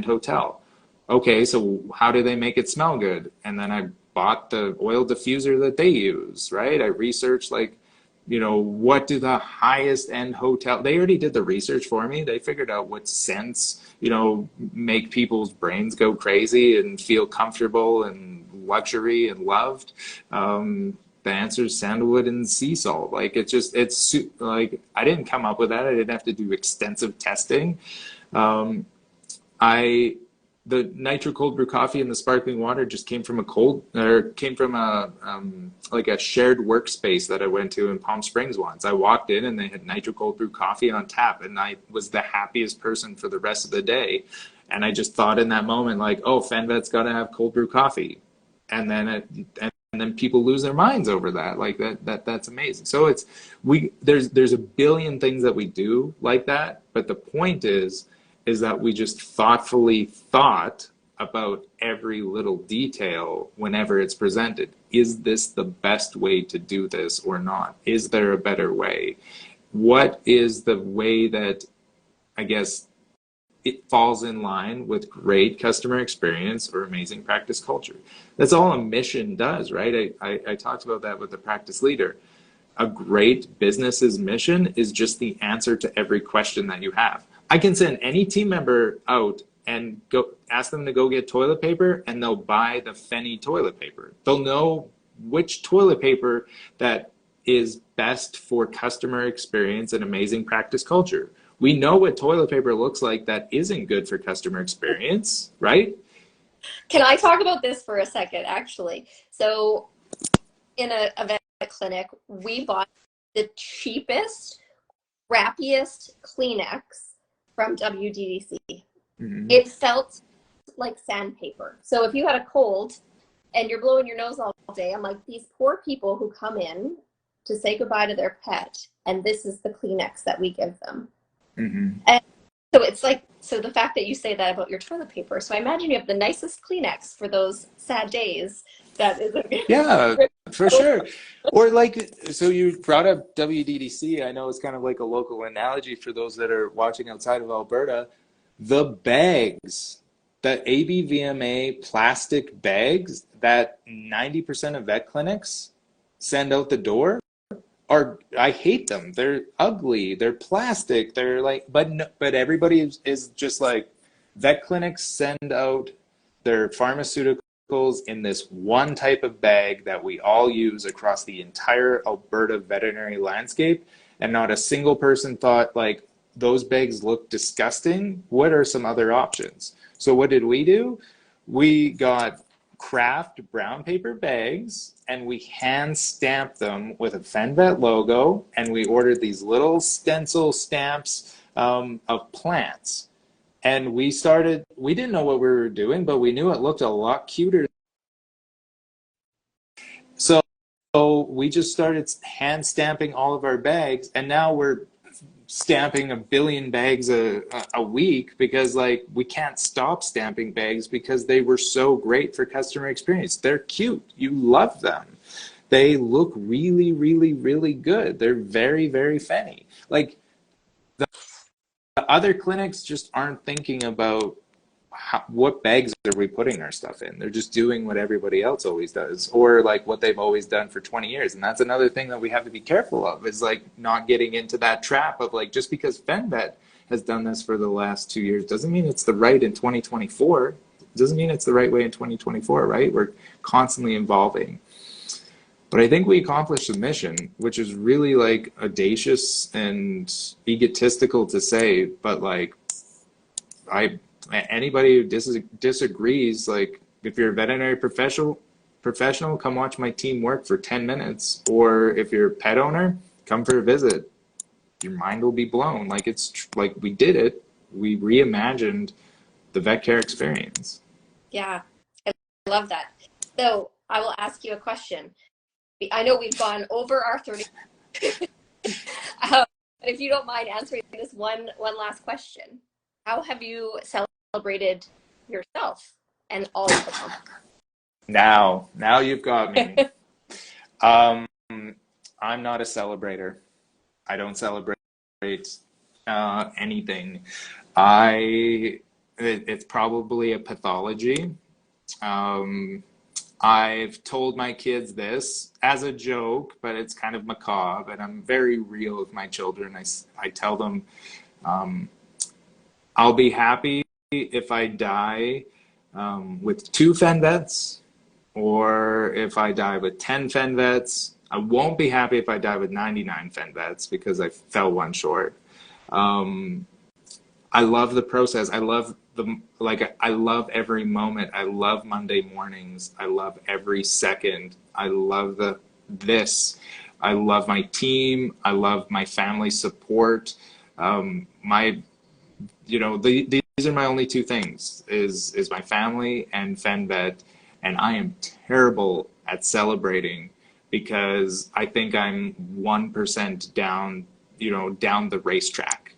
hotel. Okay, so how do they make it smell good? And then I bought the oil diffuser that they use, right? I researched what do the highest end hotel, they already did the research for me. They figured out what scents, make people's brains go crazy and feel comfortable and luxury and loved. The answer is sandalwood and sea salt. Like it's like, I didn't come up with that. I didn't have to do extensive testing. The nitro cold brew coffee and the sparkling water just came from a shared workspace that I went to in Palm Springs once. I walked in and they had nitro cold brew coffee on tap, and I was the happiest person for the rest of the day. And I just thought in that moment, like, oh, Fen Vet's got to have cold brew coffee. And then people lose their minds over that. Like that's amazing. So there's a billion things that we do like that, but the point is that we just thoughtfully thought about every little detail whenever it's presented. Is this the best way to do this or not? Is there a better way? What is the way that, I guess, it falls in line with great customer experience or amazing practice culture? That's all a mission does, right? I talked about that with the practice leader. A great business's mission is just the answer to every question that you have. I can send any team member out and go ask them to go get toilet paper, and they'll buy the Fenny toilet paper. They'll know which toilet paper that is best for customer experience and amazing practice culture. We know what toilet paper looks like that isn't good for customer experience, right? Can I talk about this for a second, actually? So in a vet clinic, we bought the cheapest, crappiest Kleenex from WDDC. Mm-hmm. It felt like sandpaper. So if you had a cold and you're blowing your nose all day, I'm like, these poor people who come in to say goodbye to their pet, and this is the Kleenex that we give them. Mm-hmm. And So it's like, so the fact that you say that about your toilet paper, so I imagine you have the nicest Kleenex for those sad days. That is a Yeah, great. for sure. Or like, so you brought up WDDC. I know it's kind of like a local analogy for those that are watching outside of Alberta. The bags, the ABVMA plastic bags that 90% of vet clinics send out the door are, I hate them. They're ugly. They're plastic. They're like, but no, but everybody is just like, vet clinics send out their pharmaceuticals in this one type of bag that we all use across the entire Alberta veterinary landscape, and not a single person thought like those bags look disgusting. What are some other options? So what did we do? We got craft brown paper bags and we hand stamped them with a Fen Vet logo, and we ordered these little stencil stamps of plants. And we didn't know what we were doing, but we knew it looked a lot cuter. So, we just started hand stamping all of our bags, and now we're stamping a billion bags a week, because like we can't stop stamping bags because they were so great for customer experience. They're cute. You love them. They look really, really, really good. They're very, very Fenny. Like the other clinics just aren't thinking about what bags are we putting our stuff in. They're just doing what everybody else always does, or like what they've always done for 20 years. And that's another thing that we have to be careful of, is like not getting into that trap of like, just because Fen Vet has done this for the last 2 years doesn't mean it's the right in 2024. It doesn't mean it's the right way in 2024, right? We're constantly evolving. But I think we accomplished the mission, which is really like audacious and egotistical to say, but like I anybody who disagrees, like if you're a veterinary professional, come watch my team work for 10 minutes. Or if you're a pet owner, come for a visit. Your mind will be blown. Like like we did it. We reimagined the vet care experience. Yeah, I love that. So I will ask you a question. I know we've gone over our 30. But if you don't mind answering this one last question, how have you celebrated yourself and all your pets? Now you've got me. Um, I'm not a celebrator. I don't celebrate anything. It's probably a pathology. Um, I've told my kids this as a joke, but it's kind of macabre, and I'm very real with my children. I tell them, um, I'll be happy if I die with 2 Fen Vets, or if I die with 10 Fen Vets. I won't be happy if I die with 99 Fen Vets because I fell one short. Um, I love the process. I love I love every moment. I love Monday mornings. I love every second. I love this. I love my team. I love my family support. My these are my only 2 things, is my family and Fen Vet. And I am terrible at celebrating because I think I'm 1% down, down the racetrack.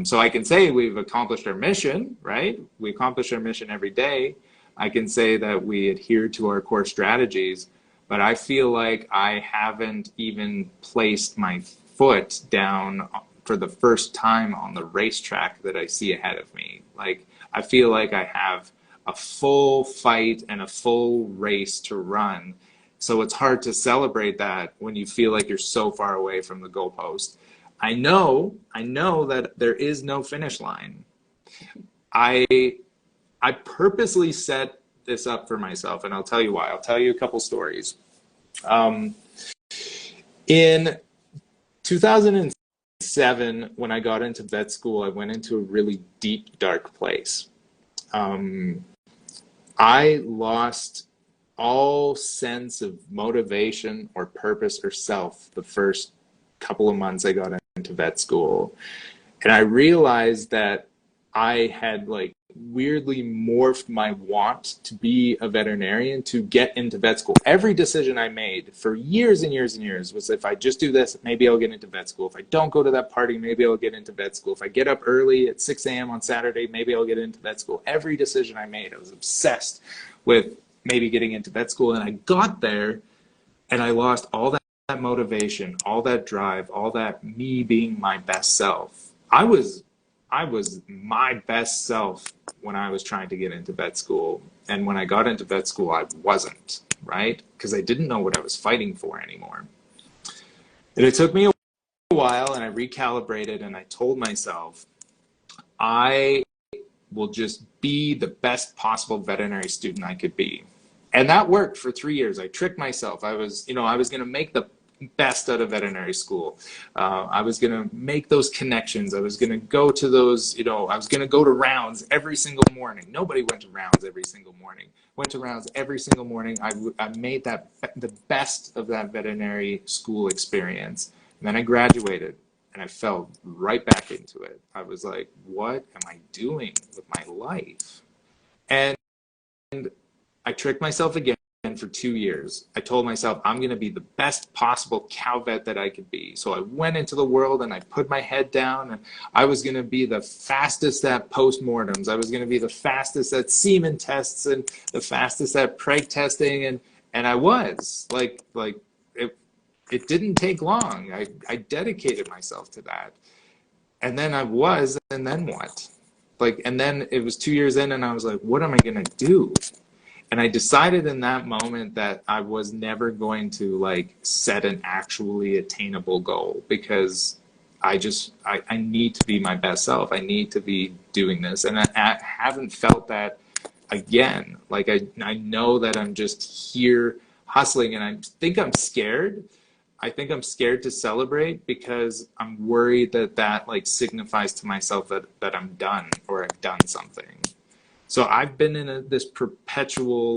So I can say we've accomplished our mission, right? We accomplish our mission every day. I can say that we adhere to our core strategies, but I feel like I haven't even placed my foot down for the first time on the racetrack that I see ahead of me. Like, I feel like I have a full fight and a full race to run. So it's hard to celebrate that when you feel like you're so far away from the goalpost. I know that there is no finish line. I I purposely set this up for myself, and I'll tell you why. I'll tell you a couple stories. Um, in 2007, when I got into vet school, I went into a really deep, dark place. Um, I lost all sense of motivation or purpose or self the first couple of months I got into vet school. And I realized that I had like weirdly morphed my want to be a veterinarian to get into vet school. Every decision I made for years and years and years was, if I just do this, maybe I'll get into vet school. If I don't go to that party, maybe I'll get into vet school. If I get up early at 6 a.m. on Saturday, maybe I'll get into vet school. Every decision I made, I was obsessed with maybe getting into vet school. And I got there and I lost all that motivation, all that drive, all that me being my best self. I was my best self when I was trying to get into vet school. And when I got into vet school, I wasn't, right? Because I didn't know what I was fighting for anymore. And it took me a while, and I recalibrated, and I told myself, I will just be the best possible veterinary student I could be. And that worked for 3 years. I tricked myself. I was going to make the best out of veterinary school. I was going to make those connections. I was going to go to those, I was going to go to rounds every single morning. Nobody went to rounds every single morning. Went to rounds every single morning. I made that the best of that veterinary school experience. And then I graduated and I fell right back into it. I was like, what am I doing with my life? And I tricked myself again for 2 years. I told myself I'm going to be the best possible cow vet that I could be. So I went into the world and I put my head down, and I was going to be the fastest at postmortems. I was going to be the fastest at semen tests and the fastest at preg testing, and I was it didn't take long. I dedicated myself to that. And then and then what? And then it was 2 years in, and I was like, what am I going to do? And I decided in that moment that I was never going to set an actually attainable goal, because I need to be my best self. I need to be doing this. And I haven't felt that again. I know that I'm just here hustling, and I think I'm scared. I think I'm scared to celebrate because I'm worried that signifies to myself that I'm done, or I've done something. So I've been in this perpetual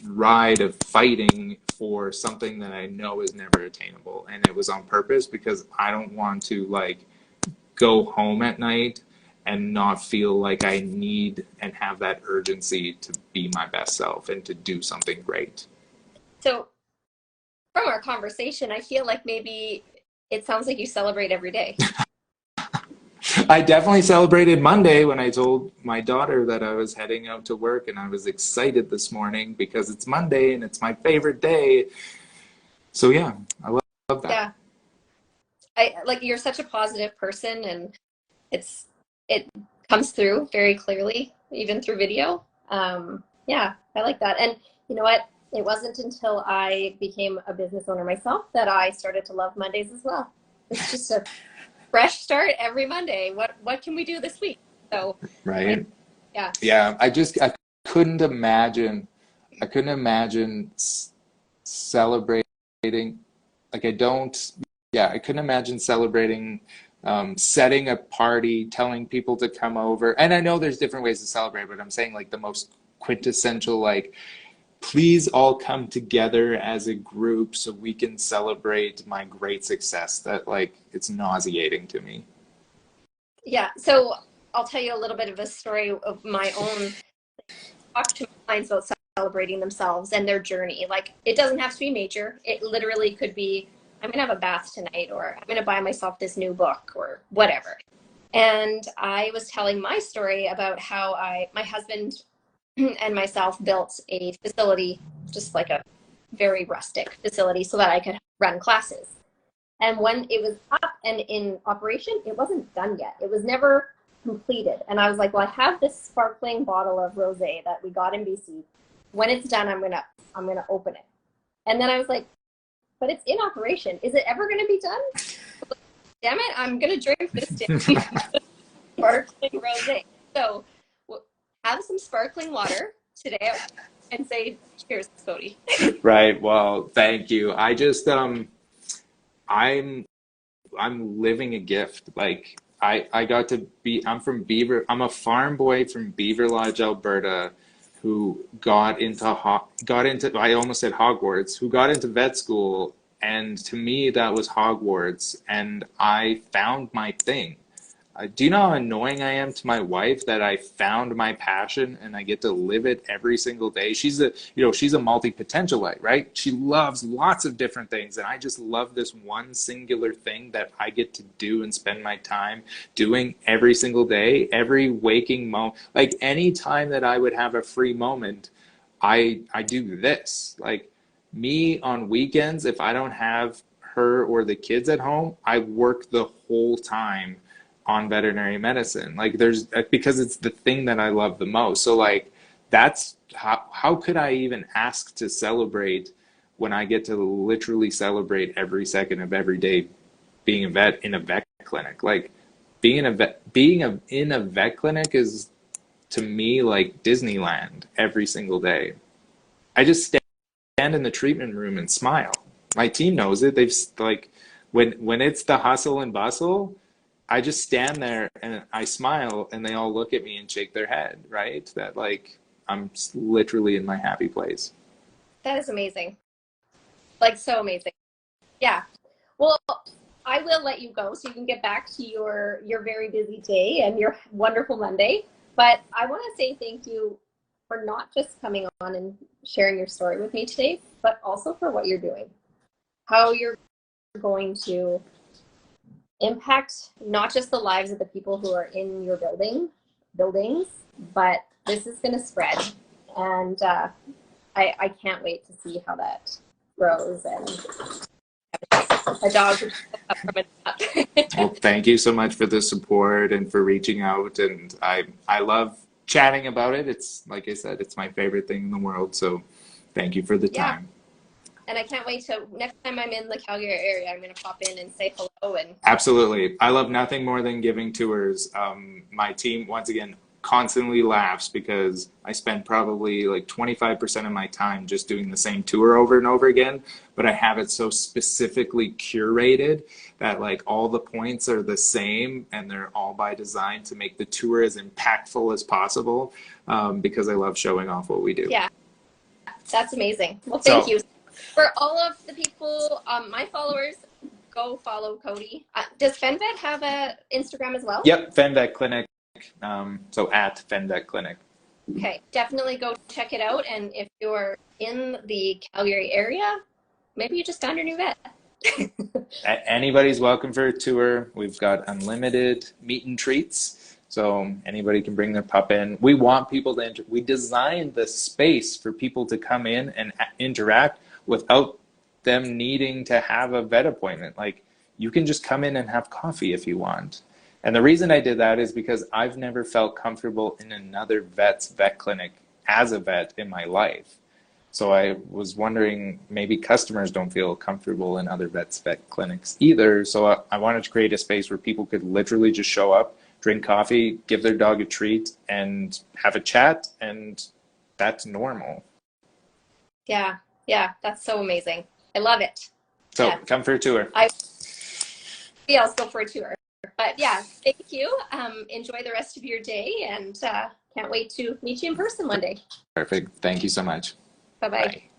ride of fighting for something that I know is never attainable, and it was on purpose because I don't want to go home at night and not feel like I need and have that urgency to be my best self and to do something great. So from our conversation, I feel like maybe it sounds like you celebrate every day. I definitely celebrated Monday when I told my daughter that I was heading out to work, and I was excited this morning because it's Monday and it's my favorite day. So yeah, I love that. Yeah. You're such a positive person, and it comes through very clearly, even through video. Yeah, I like that. And you know what? It wasn't until I became a business owner myself that I started to love Mondays as well. It's just a fresh start every Monday. What can we do this week? So right. Yeah. I couldn't imagine celebrating. I couldn't imagine celebrating, setting a party, telling people to come over. And I know there's different ways to celebrate, but I'm saying the most quintessential, please all come together as a group so we can celebrate my great success. That it's nauseating to me. Yeah. So I'll tell you a little bit of a story of my own. Talk to my clients about celebrating themselves and their journey. It doesn't have to be major. It literally could be, I'm going to have a bath tonight, or I'm going to buy myself this new book, or whatever. And I was telling my story about how my husband and myself built a facility, just a very rustic facility, so that I could run classes. And when it was up and in operation, it wasn't done yet. It was never completed. And I was like, well, I have this sparkling bottle of rosé that we got in BC. When it's done, I'm gonna open it. And then I was like, but it's in operation. Is it ever gonna be done? Damn it, I'm gonna drink this sparkling rosé. So have some sparkling water today and say cheers, Cody. Right. Well, thank you. I just I'm living a gift. I got to be, I'm a farm boy from Beaver Lodge, Alberta, who got into I almost said Hogwarts, who got into vet school, and to me that was Hogwarts, and I found my thing. do you know how annoying I am to my wife that I found my passion and I get to live it every single day? She's a multi-potentialite, right? She loves lots of different things, and I just love this one singular thing that I get to do and spend my time doing every single day, every waking moment. Like any time that I would have a free moment, I do this. Like me on weekends, if I don't have her or the kids at home, I work the whole time on veterinary medicine. Like because it's the thing that I love the most. So like that's how could I even ask to celebrate when I get to literally celebrate every second of every day being a vet in a vet clinic. Like in a vet clinic is to me like Disneyland every single day. I just stand in the treatment room and smile. My team knows it. They've like when it's the hustle and bustle, I just stand there and I smile and they all look at me and shake their head, right? That like I'm literally in my happy place. That is amazing. Like so amazing. Yeah. Well, I will let you go so you can get back to your very busy day and your wonderful Monday. But I want to say thank you for not just coming on and sharing your story with me today, but also for what you're doing. How you're going to impact not just the lives of the people who are in your buildings, but this is going to spread. And I can't wait to see how that grows and a dog from a Well, thank you so much for the support and for reaching out. And I love chatting about it. It's like I said, it's my favorite thing in the world. So thank you for the time. And I can't wait to next time I'm in the Calgary area, I'm going to pop in and say hello. And absolutely. I love nothing more than giving tours. My team, once again, constantly laughs because I spend probably like 25% of my time just doing the same tour over and over again, but I have it so specifically curated that like all the points are the same and they're all by design to make the tour as impactful as possible, because I love showing off what we do. Yeah, that's amazing. Well, thank you. For all of the people, my followers, go follow Cody. Does Fen Vet have a Instagram as well? Yep, Fen Vet Clinic. So at Fen Vet Clinic. Okay, definitely go check it out. And if you're in the Calgary area, maybe you just found your new vet. Anybody's welcome for a tour. We've got unlimited meet and treats, so anybody can bring their pup in. We want people to we designed the space for people to come in and interact without them needing to have a vet appointment. Like you can just come in and have coffee if you want. And the reason I did that is because I've never felt comfortable in another vet's vet clinic as a vet in my life. So I was wondering, maybe customers don't feel comfortable in other vets' vet clinics either. So I wanted to create a space where people could literally just show up, drink coffee, give their dog a treat, and have a chat, and that's normal. Yeah, that's so amazing. I love it. So come for a tour. Maybe I'll go for a tour. But yeah, thank you. Enjoy the rest of your day, and can't wait to meet you in person one day. Perfect. Thank you so much. Bye-bye. Bye.